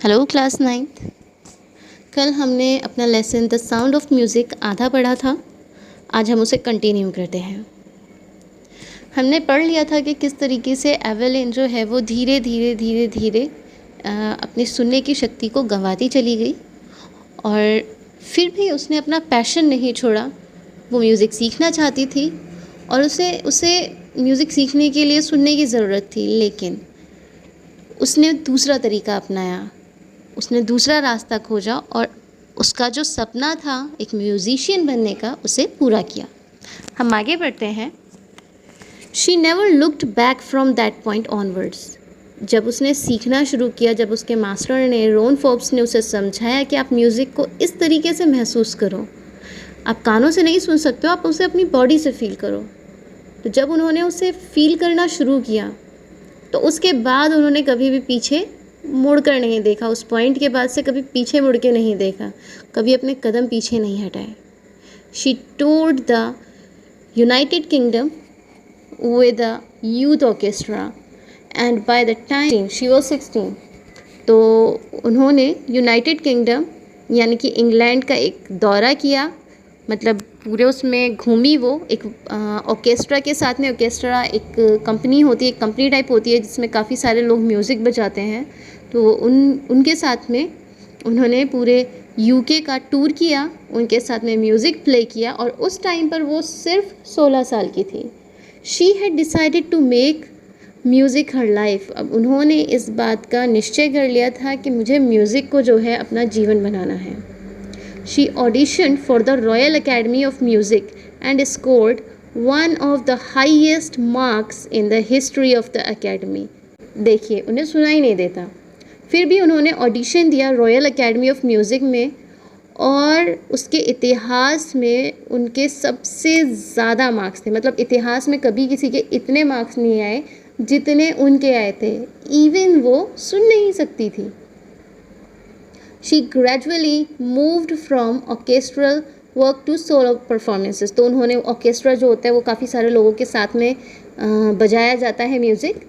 Hello class ninth. कल हमने अपना lesson the sound of music आधा पढ़ा था। आज हम उसे कंटिन्यू करते हैं। हमने पढ़ लिया था कि किस तरीके से एवेलिन जो है वो धीरे धीरे धीरे धीरे अपनी सुनने की शक्ति को गंवाती चली गई और फिर भी उसने अपना पैशन नहीं छोड़ा। वो म्यूज़िक सीखना चाहती थी और उसे उसे म्यूज़िक सीखने के लिए सुनने की ज़रूरत थी, लेकिन उसने दूसरा तरीका अपनाया। उसने दूसरा रास्ता खोजा और उसका जो सपना था एक म्यूज़िशियन बनने का, उसे पूरा किया। हम आगे बढ़ते हैं। She never looked back from that point onwards. जब उसने सीखना शुरू किया, जब उसके मास्टर ने, रोन फोर्ब्स ने उसे समझाया कि आप म्यूज़िक को इस तरीके से महसूस करो, आप कानों से नहीं सुन सकते हो, आप उसे अपनी बॉडी से फील करो। तो जब उन्होंने उसे फील करना शुरू किया तो उसके बाद उन्होंने कभी भी पीछे मुड़कर नहीं देखा। उस पॉइंट के बाद से कभी पीछे मुड़ के नहीं देखा, कभी अपने कदम पीछे नहीं हटाए। She toured the United Kingdom with a youth orchestra and by the time she was 16, तो उन्होंने यूनाइटेड किंगडम यानी कि इंग्लैंड का एक दौरा किया, मतलब पूरे उसमें घूमी वो एक ऑर्केस्ट्रा के साथ में। ऑर्केस्ट्रा एक कंपनी होती है, एक कंपनी टाइप होती है जिसमें काफ़ी सारे लोग म्यूज़िक बजाते हैं। तो उनके साथ में उन्होंने पूरे यूके का टूर किया, उनके साथ में म्यूज़िक प्ले किया और उस टाइम पर वो सिर्फ 16 साल की थी। She had decided to make music her life. अब उन्होंने इस बात का निश्चय कर लिया था कि मुझे म्यूज़िक को जो है अपना जीवन बनाना है। She auditioned for the Royal Academy of Music and scored one of the highest marks in the history of the academy. देखिए, उन्हें सुना ही नहीं देता, फिर भी उन्होंने ऑडिशन दिया रॉयल एकेडमी ऑफ म्यूज़िक में और उसके इतिहास में उनके सबसे ज़्यादा मार्क्स थे। मतलब इतिहास में कभी किसी के इतने मार्क्स नहीं आए जितने उनके आए थे। इवन वो सुन नहीं सकती थी। She gradually moved from orchestral work to solo performances. तो उन्होंने ऑर्केस्ट्रा जो होता है वो काफ़ी सारे लोगों के साथ में बजाया जाता है म्यूज़िक।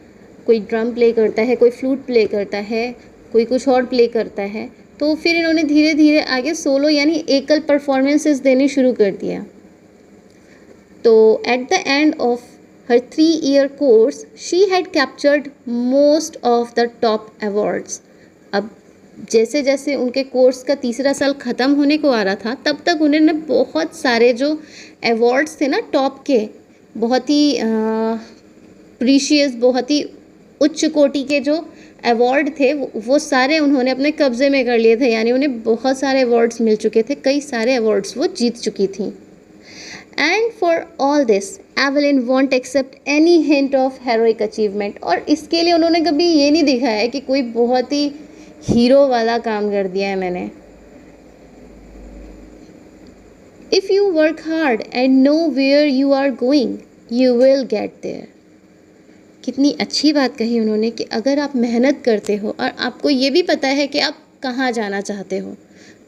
कोई ड्रम प्ले करता है, कोई फ्लूट प्ले करता है, कोई कुछ और प्ले करता है। तो फिर इन्होंने धीरे धीरे आगे सोलो यानी एकल परफॉर्मेंसेस देने शुरू कर दिया। तो at the end of her 3-year course she had captured most of the top awards. अब जैसे जैसे उनके कोर्स का तीसरा साल ख़त्म होने को आ रहा था, तब तक उन्होंने बहुत सारे जो अवार्ड्स थे ना टॉप के, बहुत ही प्रीशियस, बहुत ही उच्च कोटि के जो अवार्ड थे वो सारे उन्होंने अपने कब्ज़े में कर लिए थे। यानी उन्हें बहुत सारे अवार्ड्स मिल चुके थे, कई सारे अवार्ड्स वो जीत चुकी थी। And for all this Evelyn won't accept any hint of heroic achievement. और इसके लिए उन्होंने कभी ये नहीं दिखाया है कि कोई बहुत ही हीरो वाला काम कर दिया है मैंने। If you work hard and know where you are going you will get there. कितनी अच्छी बात कही उन्होंने कि अगर आप मेहनत करते हो और आपको ये भी पता है कि आप कहाँ जाना चाहते हो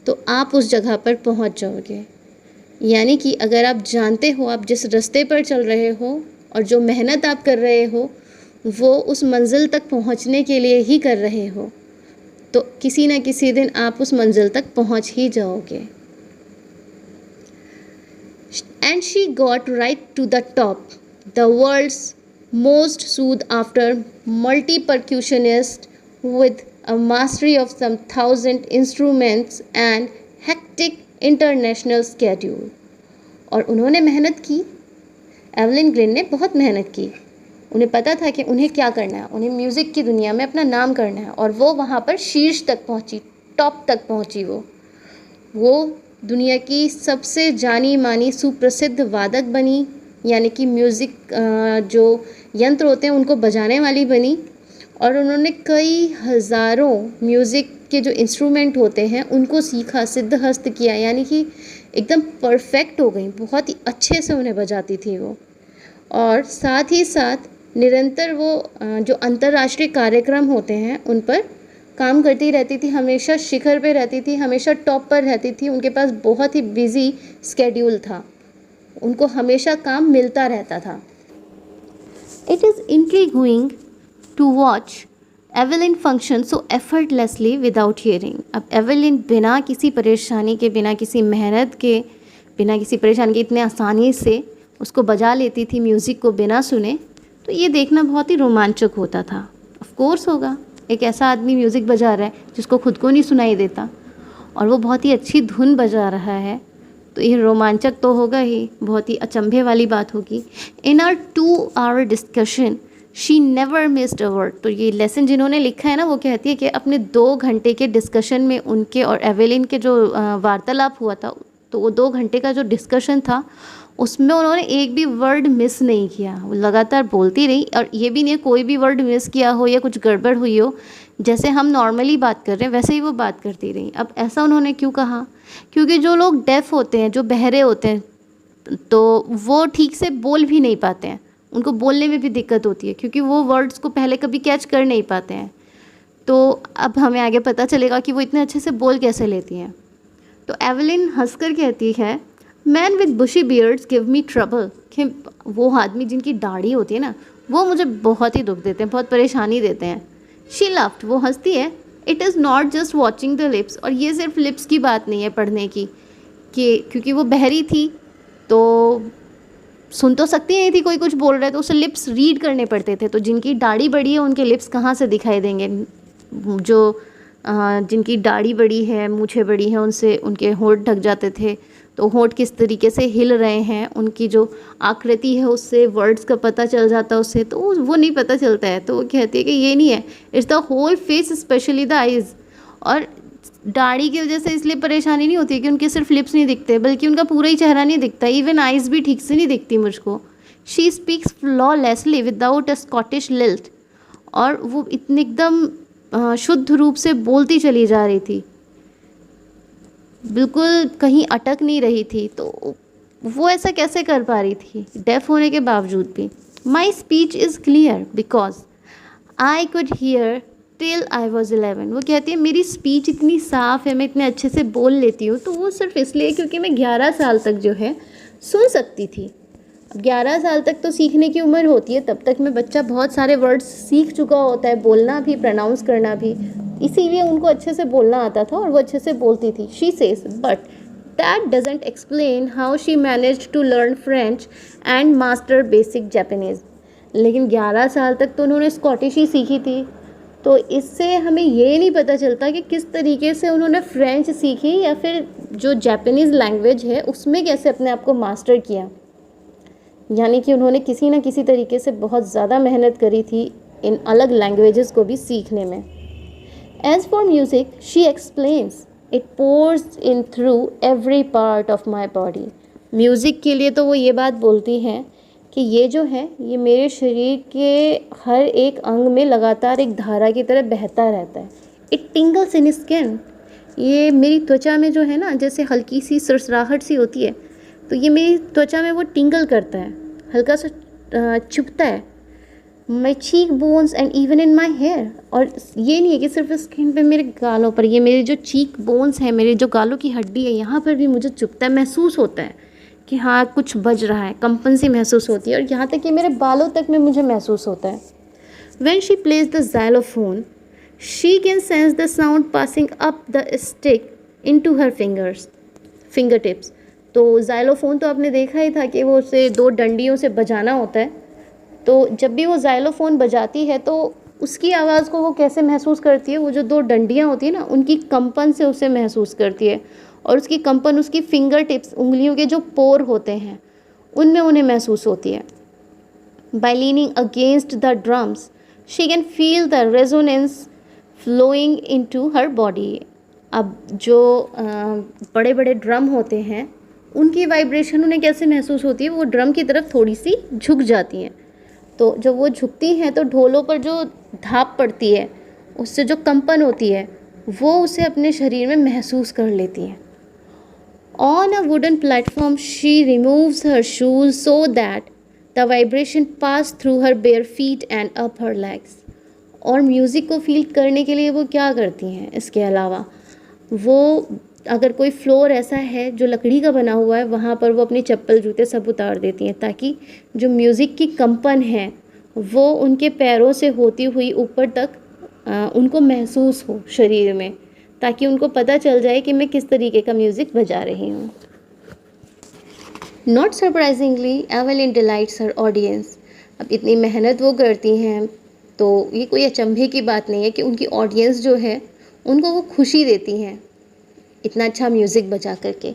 तो आप उस जगह पर पहुँच जाओगे। यानी कि अगर आप जानते हो आप जिस रास्ते पर चल रहे हो और जो मेहनत आप कर रहे हो वो उस मंजिल तक पहुँचने के लिए ही कर रहे हो, तो किसी न किसी दिन आप उस मंजिल तक पहुंच ही जाओगे। And she got right to the top, the world's most sought after multi percussionist with a mastery of some 1000 instruments and hectic international schedule. और उन्होंने मेहनत की, एवेलिन ग्लिन ने बहुत मेहनत की। उन्हें पता था कि उन्हें क्या करना है, उन्हें म्यूज़िक की दुनिया में अपना नाम करना है और वो वहाँ पर शीर्ष तक पहुँची, टॉप तक पहुँची। वो दुनिया की सबसे जानी मानी सुप्रसिद्ध वादक बनी, यानी कि म्यूज़िक जो यंत्र होते हैं उनको बजाने वाली बनी। और उन्होंने कई हज़ारों म्यूज़िक के जो इंस्ट्रूमेंट होते हैं उनको सीखा, सिद्धहस्त किया, यानी कि एकदम परफेक्ट हो गई, बहुत ही अच्छे से उन्हें बजाती थी वो। और साथ ही साथ निरंतर वो जो अंतर्राष्ट्रीय कार्यक्रम होते हैं उन पर काम करती रहती थी, हमेशा शिखर पे रहती थी, हमेशा टॉप पर रहती थी। उनके पास बहुत ही बिजी स्केड्यूल था, उनको हमेशा काम मिलता रहता था। It is intriguing to watch Evelyn function so effortlessly without hearing. अब एवेलिन बिना किसी परेशानी के, बिना किसी मेहनत के, बिना किसी परेशानी के इतने आसानी से उसको बजा लेती थी म्यूज़िक को बिना सुने। तो ये देखना बहुत ही रोमांचक होता था। ऑफ कोर्स होगा, एक ऐसा आदमी म्यूज़िक बजा रहा है जिसको खुद को नहीं सुनाई देता और वो बहुत ही अच्छी धुन बजा रहा है, तो ये रोमांचक तो होगा ही, बहुत ही अचंभे वाली बात होगी। In our 2 hour discussion she never missed a word. तो ये लेसन जिन्होंने लिखा है ना, वो कहती है कि अपने 2 घंटे के डिस्कशन में उनके और एवेलिन के जो वार्तालाप हुआ था, तो वो 2 घंटे का जो डिस्कशन था उसमें उन्होंने एक भी वर्ड मिस नहीं किया। वो लगातार बोलती रही, और ये भी नहीं कोई भी वर्ड मिस किया हो या कुछ गड़बड़ हुई हो, जैसे हम नॉर्मली बात कर रहे हैं वैसे ही वो बात करती रही। अब ऐसा उन्होंने क्यों कहा? क्योंकि जो लोग डेफ होते हैं, जो बहरे होते हैं, तो वो ठीक से बोल भी नहीं पाते हैं, उनको बोलने में भी दिक्कत होती है क्योंकि वो वर्ड्स को पहले कभी कैच कर नहीं पाते हैं। तो अब हमें आगे पता चलेगा कि वो इतने अच्छे से बोल कैसे लेती हैं। तो एवेलिन हंसकर कहती है, man with bushy beards give me trouble. कि वो आदमी जिनकी दाढ़ी होती है ना, वो मुझे बहुत ही दुख देते हैं, बहुत परेशानी देते हैं। शी लफ्ट, वो हंसती है। It is not just watching the lips. और ये सिर्फ लिप्स की बात नहीं है पढ़ने की, कि क्योंकि वो बहरी थी तो सुन तो सकती नहीं थी कोई कुछ बोल रहा है, तो उसे लिप्स रीड करने पड़ते थे। तो जिनकी दाढ़ी बड़ी है उनके लिप्स कहाँ से दिखाई देंगे? जो जिनकी दाढ़ी बड़ी है, मूछें बड़ी हैं, उनसे उनके होंठ ढक जाते थे, तो होंठ किस तरीके से हिल रहे हैं, उनकी जो आकृति है उससे वर्ड्स का पता चल जाता है उससे, तो वो नहीं पता चलता है। तो वो कहती है कि ये नहीं है, it's the whole face specially the eyes. और दाढ़ी की वजह से इसलिए परेशानी नहीं होती है कि उनके सिर्फ लिप्स नहीं दिखते, बल्कि उनका पूरा ही चेहरा नहीं दिखता, इवन आइज़ भी ठीक से नहीं दिखती मुझको। She speaks flawlessly without a Scottish lilt. और वो इतने एकदम शुद्ध रूप से बोलती चली जा रही थी, बिल्कुल कहीं अटक नहीं रही थी। तो वो ऐसा कैसे कर पा रही थी डेफ होने के बावजूद भी? My speech is clear because I could hear till I was 11। वो कहती है मेरी स्पीच इतनी साफ़ है, मैं इतने अच्छे से बोल लेती हूँ, तो वो सिर्फ इसलिए क्योंकि मैं 11 साल तक जो है सुन सकती थी। अब 11 साल तक तो सीखने की उम्र होती है, तब तक में बच्चा बहुत सारे वर्ड्स सीख चुका होता है, बोलना भी, प्रोनाउंस करना भी, इसीलिए उनको अच्छे से बोलना आता था और वो अच्छे से बोलती थी। She says but that doesn't explain how she managed to learn French and master basic Japanese. लेकिन 11 साल तक तो उन्होंने स्कॉटिश ही सीखी थी, तो इससे हमें ये नहीं पता चलता कि किस तरीके से उन्होंने फ्रेंच सीखी या फिर जो जापानीज़ लैंग्वेज है उसमें कैसे अपने आप को मास्टर किया। यानी कि उन्होंने किसी न किसी तरीके से बहुत ज़्यादा मेहनत करी थी इन अलग लैंग्वेजेस को भी सीखने में। As for music she explains it pores in through every part of my body. Music के लिए तो वो ये बात बोलती हैं कि ये जो है ये मेरे शरीर के हर एक अंग में लगातार एक धारा की तरह बहता रहता है। It टिंगल्स in skin. ये मेरी त्वचा में जो है ना, जैसे हल्की सी सरसराहट सी होती है, तो ये मेरी त्वचा में वो टिंगल करता है, हल्का सा चुभता है। My cheekbones and even in my hair. और ये नहीं है कि सिर्फ स्किन पे, मेरे गालों पर, ये मेरे जो चीक बोन्स हैं, मेरे जो गालों की हड्डी है, यहाँ पर भी मुझे चुभता है, महसूस होता है कि हाँ कुछ बज रहा है, कंपन सी महसूस होती है। और यहाँ तक कि मेरे बालों तक में मुझे महसूस होता है। When she plays the xylophone, she can sense the sound passing up the stick into her fingertips. तो ज़ाइलोफ़ोन तो आपने देखा ही था कि वो उसे 2 डंडियों से बजाना होता है। तो जब भी वो ज़ाइलोफ़ोन बजाती है तो उसकी आवाज़ को वो कैसे महसूस करती है? वो जो 2 डंडियाँ होती हैं ना, उनकी कंपन से उसे महसूस करती है, और उसकी कंपन उसकी फिंगर टिप्स, उंगलियों के जो पोर होते हैं, उनमें उन्हें महसूस होती है। By leaning against the drums, she can feel the resonance flowing into her body. अब जो बड़े बड़े ड्रम होते हैं उनकी वाइब्रेशन उन्हें कैसे महसूस होती है? वो ड्रम की तरफ थोड़ी सी झुक जाती हैं, तो जब वो झुकती हैं तो ढोलों पर जो धाप पड़ती है, उससे जो कंपन होती है, वो उसे अपने शरीर में महसूस कर लेती हैं। On a wooden platform, she removes her shoes so that the vibration pass through her bare feet and up her legs. और म्यूज़िक को फील करने के लिए वो क्या करती हैं? इसके अलावा वो अगर कोई फ्लोर ऐसा है जो लकड़ी का बना हुआ है, वहाँ पर वो अपनी चप्पल जूते सब उतार देती हैं, ताकि जो म्यूज़िक की कंपन है वो उनके पैरों से होती हुई ऊपर तक उनको महसूस हो शरीर में, ताकि उनको पता चल जाए कि मैं किस तरीके का म्यूज़िक बजा रही हूँ। Not surprisingly Evelyn delights her audience. अब इतनी मेहनत वो करती हैं तो ये कोई अचंभे की बात नहीं है कि उनकी ऑडियंस जो है उनको वो खुशी देती हैं इतना अच्छा म्यूज़िक बजा करके।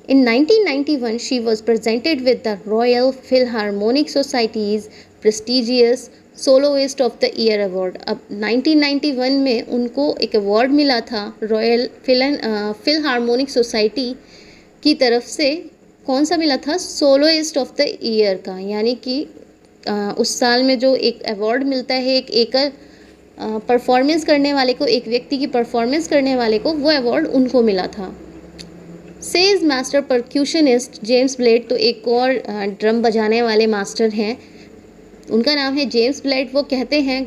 In 1991, she was presented with the Royal Philharmonic Society's prestigious Soloist of the Year Award। अब 1991 में उनको एक अवार्ड मिला था रॉयल फिलहार्मोनिक सोसाइटी की तरफ से। कौन सा मिला था? सोलोइस्ट ऑफ द ईयर का, यानी कि उस साल में जो एक अवार्ड मिलता है एक एकल परफॉर्मेंस करने वाले को, एक व्यक्ति की परफॉर्मेंस करने वाले को, वो अवार्ड उनको मिला था। सेज मास्टर परक्यूशनिस्ट जेम्स ब्लेड, तो एक और ड्रम बजाने वाले मास्टर हैं, उनका नाम है जेम्स ब्लेड। वो कहते हैं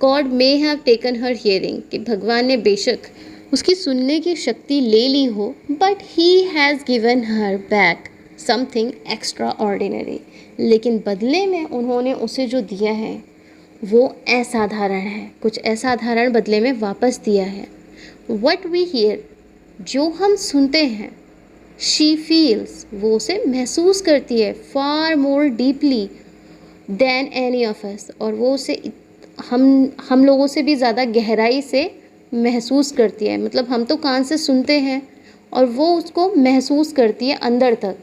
God may have taken her hearing, कि भगवान ने बेशक उसकी सुनने की शक्ति ले ली हो, but he has given her back something extra ordinary, लेकिन बदले में उन्होंने उसे जो दिया है वो असाधारण है, कुछ असाधारण बदले में वापस दिया है। वट वी हियर, जो हम सुनते हैं, शी फील्स, वो उसे महसूस करती है, far more deeply than any of us, और वो उसे हम लोगों से भी ज़्यादा गहराई से महसूस करती है। मतलब हम तो कान से सुनते हैं और वो उसको महसूस करती है अंदर तक।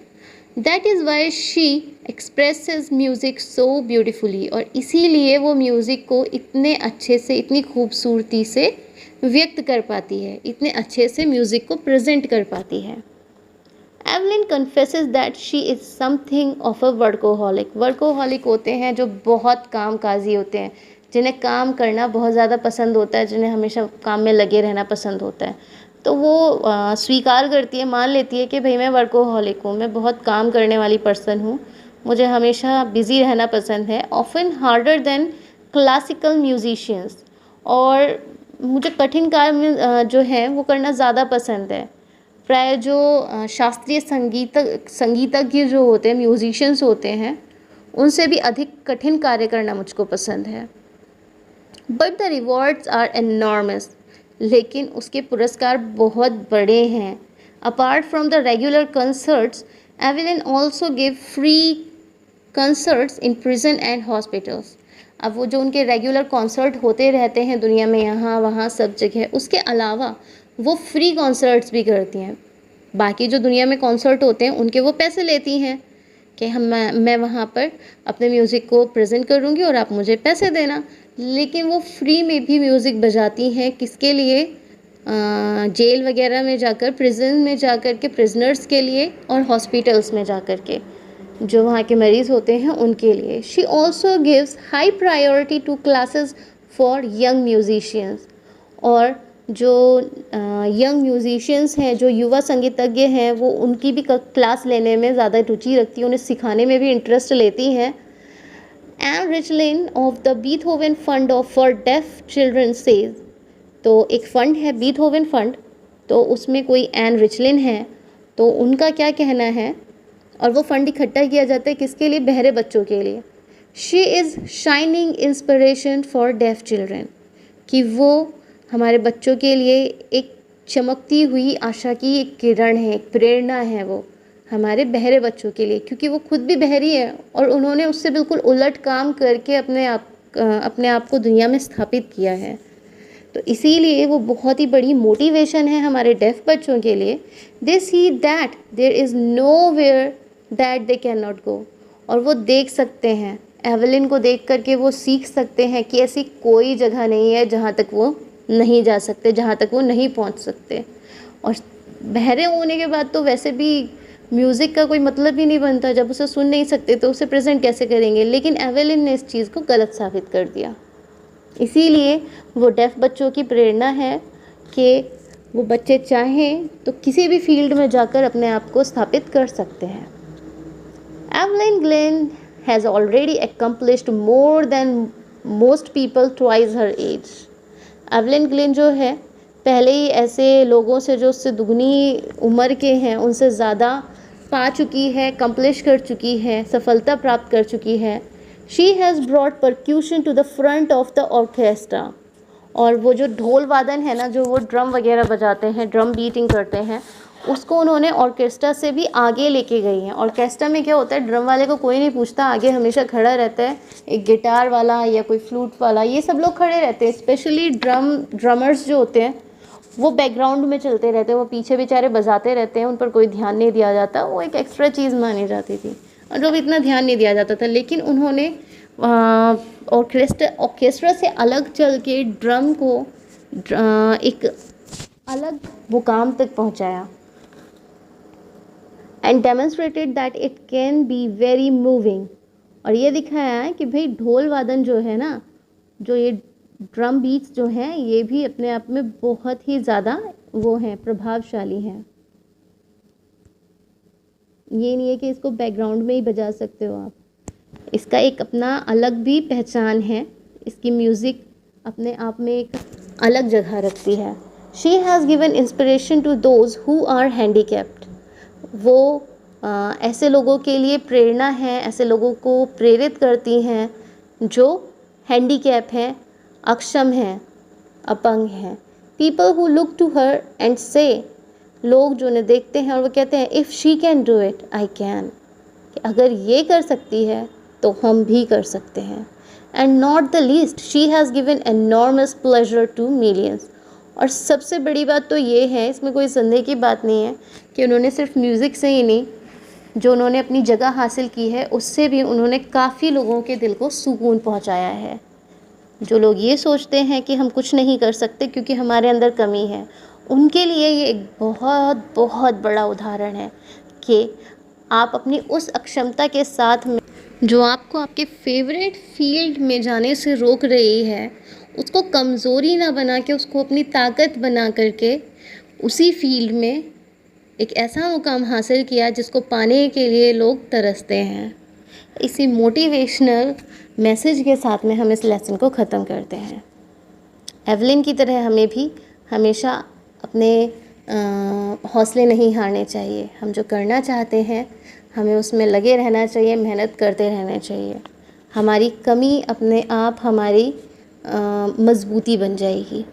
That is why she expresses music so beautifully, और इसीलिए वो म्यूज़िक को इतने अच्छे से, इतनी खूबसूरती से व्यक्त कर पाती है, इतने अच्छे से म्यूज़िक को प्रेजेंट कर पाती है। Evelyn confesses that she is something of a workaholic. Workaholic होते हैं जो बहुत कामकाजी होते हैं, जिन्हें काम करना बहुत ज़्यादा पसंद होता है, जिन्हें हमेशा काम में लगे रहना पसंद होता है। तो वो स्वीकार करती है, मान लेती है कि भाई मैं वर्कोहॉलिक हूँ, मैं बहुत काम करने वाली पर्सन हूँ, मुझे हमेशा बिज़ी रहना पसंद है, often harder than classical musicians, और मुझे कठिन कार्य जो है वो करना ज़्यादा पसंद है। प्राय जो शास्त्रीय संगीतज्ञ जो होते हैं, म्यूजिशियंस होते हैं, उनसे भी अधिक कठिन कार्य करना मुझको पसंद है। But the rewards are enormous, लेकिन उसके पुरस्कार बहुत बड़े हैं। Apart from the regular concerts, Evelyn also give free concerts in prison and hospitals. अब वो जो उनके रेगुलर कॉन्सर्ट होते रहते हैं दुनिया में, यहाँ वहाँ सब जगह, उसके अलावा वो फ्री कॉन्सर्ट्स भी करती हैं। बाकी जो दुनिया में कॉन्सर्ट होते हैं उनके वो पैसे लेती हैं कि मैं वहाँ पर अपने म्यूज़िक को प्रेजेंट करूँगी और आप मुझे पैसे देना, लेकिन वो फ्री में भी म्यूज़िक बजाती हैं। किसके लिए? जेल वगैरह में जाकर, प्रिजन में जाकर के प्रिजनर्स के लिए, और हॉस्पिटल्स में जाकर के जो वहाँ के मरीज़ होते हैं उनके लिए। She also gives high priority to classes for young musicians, और जो यंग म्यूजिशियंस हैं, जो युवा संगीतज्ञ हैं, वो उनकी भी क्लास लेने में ज़्यादा रुचि रखती हैं, उन्हें सिखाने में भी इंटरेस्ट लेती हैं। Ann Richlin of the Beethoven fund of for deaf children says, तो एक फ़ंड है बीथोवन फंड, तो उसमें कोई एन रिचलिन है, तो उनका क्या कहना है, और वो फ़ंड इकट्ठा किया जाता है किसके लिए? बहरे बच्चों के लिए। She is shining inspiration for deaf children, कि वो हमारे बच्चों के लिए एक चमकती हुई आशा की एक किरण है, एक प्रेरणा है वो हमारे बहरे बच्चों के लिए, क्योंकि वो खुद भी बहरी है और उन्होंने उससे बिल्कुल उलट काम करके अपने आप को दुनिया में स्थापित किया है। तो इसीलिए वो बहुत ही बड़ी मोटिवेशन है हमारे डेफ बच्चों के लिए। They see that there is nowhere that they can not go, और वो देख सकते हैं, एवेलिन को देख करके वो सीख सकते हैं कि ऐसी कोई जगह नहीं है जहाँ तक वो नहीं जा सकते, जहाँ तक वो नहीं पहुँच सकते। और बहरे होने के बाद तो वैसे भी म्यूज़िक का कोई मतलब ही नहीं बनता, जब उसे सुन नहीं सकते तो उसे प्रेजेंट कैसे करेंगे। लेकिन एवेलिन ने इस चीज़ को गलत साबित कर दिया, इसीलिए वो डेफ बच्चों की प्रेरणा है कि वो बच्चे चाहें तो किसी भी फील्ड में जाकर अपने आप को स्थापित कर सकते हैं। Evelyn Glenn has already accomplished more than most people twice her age। Evelyn Glenn जो है पहले ही ऐसे लोगों से जो उससे दुगनी उम्र के हैं उनसे ज़्यादा पा चुकी है, कंप्लिश कर चुकी है, सफलता प्राप्त कर चुकी है। She has brought percussion to the front of the orchestra, और वो जो ढोल वादन है ना, जो वो ड्रम वगैरह बजाते हैं, ड्रम बीटिंग करते हैं, उसको उन्होंने ऑर्केस्ट्रा से भी आगे लेके गई हैं। ऑर्केस्ट्रा में क्या होता है, ड्रम वाले को कोई नहीं पूछता, आगे हमेशा खड़ा रहता है एक गिटार वाला या कोई फ्लूट वाला, ये सब लोग खड़े रहते हैं। स्पेशली ड्रमर्स जो होते हैं वो बैकग्राउंड में चलते रहते हैं, वो पीछे बेचारे बजाते रहते हैं, उन पर कोई ध्यान नहीं दिया जाता, वो एक एक्स्ट्रा चीज़ मानी जाती थी और जो भी इतना ध्यान नहीं दिया जाता था। लेकिन उन्होंने ऑर्केस्ट्रा से अलग चल के ड्रम को एक अलग मुकाम तक पहुंचाया and demonstrated that it can be very moving. और ये दिखाया है कि भाई ढोल वादन जो है ना, जो ये ड्रम बीट्स जो हैं, ये भी अपने आप में बहुत ही ज़्यादा वो हैं, प्रभावशाली हैं। ये नहीं है कि इसको बैकग्राउंड में ही बजा सकते हो आप, इसका एक अपना अलग भी पहचान है, इसकी म्यूज़िक अपने आप में एक अलग जगह रखती है। She has given inspiration to those who are handicapped. वो ऐसे लोगों के लिए प्रेरणा है, ऐसे लोगों को प्रेरित करती हैं जो हैंडीकैप हैं, अक्षम हैं, अपंग हैं। People who look to her and see, लोग जो उन्हें देखते हैं और वो कहते हैं if she can do it I can, अगर ये कर सकती है तो हम भी कर सकते हैं। And not the least, she has given enormous pleasure to millions. और सबसे बड़ी बात तो ये है, इसमें कोई संदेह की बात नहीं है कि उन्होंने सिर्फ म्यूज़िक से ही नहीं, जो उन्होंने अपनी जगह हासिल की है उससे भी उन्होंने काफ़ी लोगों के दिल को सुकून पहुंचाया है। जो लोग ये सोचते हैं कि हम कुछ नहीं कर सकते क्योंकि हमारे अंदर कमी है, उनके लिए ये एक बहुत बहुत बड़ा उदाहरण है कि आप अपनी उस अक्षमता के साथ में जो आपको आपके फेवरेट फील्ड में जाने से रोक रही है, उसको कमज़ोरी ना बना के उसको अपनी ताकत बना करके उसी फील्ड में एक ऐसा मुकाम हासिल किया जिसको पाने के लिए लोग तरसते हैं। इसी मोटिवेशनल मैसेज के साथ में हम इस लेसन को ख़त्म करते हैं। एवलिन की तरह हमें भी हमेशा अपने हौसले नहीं हारने चाहिए। हम जो करना चाहते हैं हमें उसमें लगे रहना चाहिए, मेहनत करते रहना चाहिए। हमारी कमी अपने आप हमारी मजबूती बन जाएगी।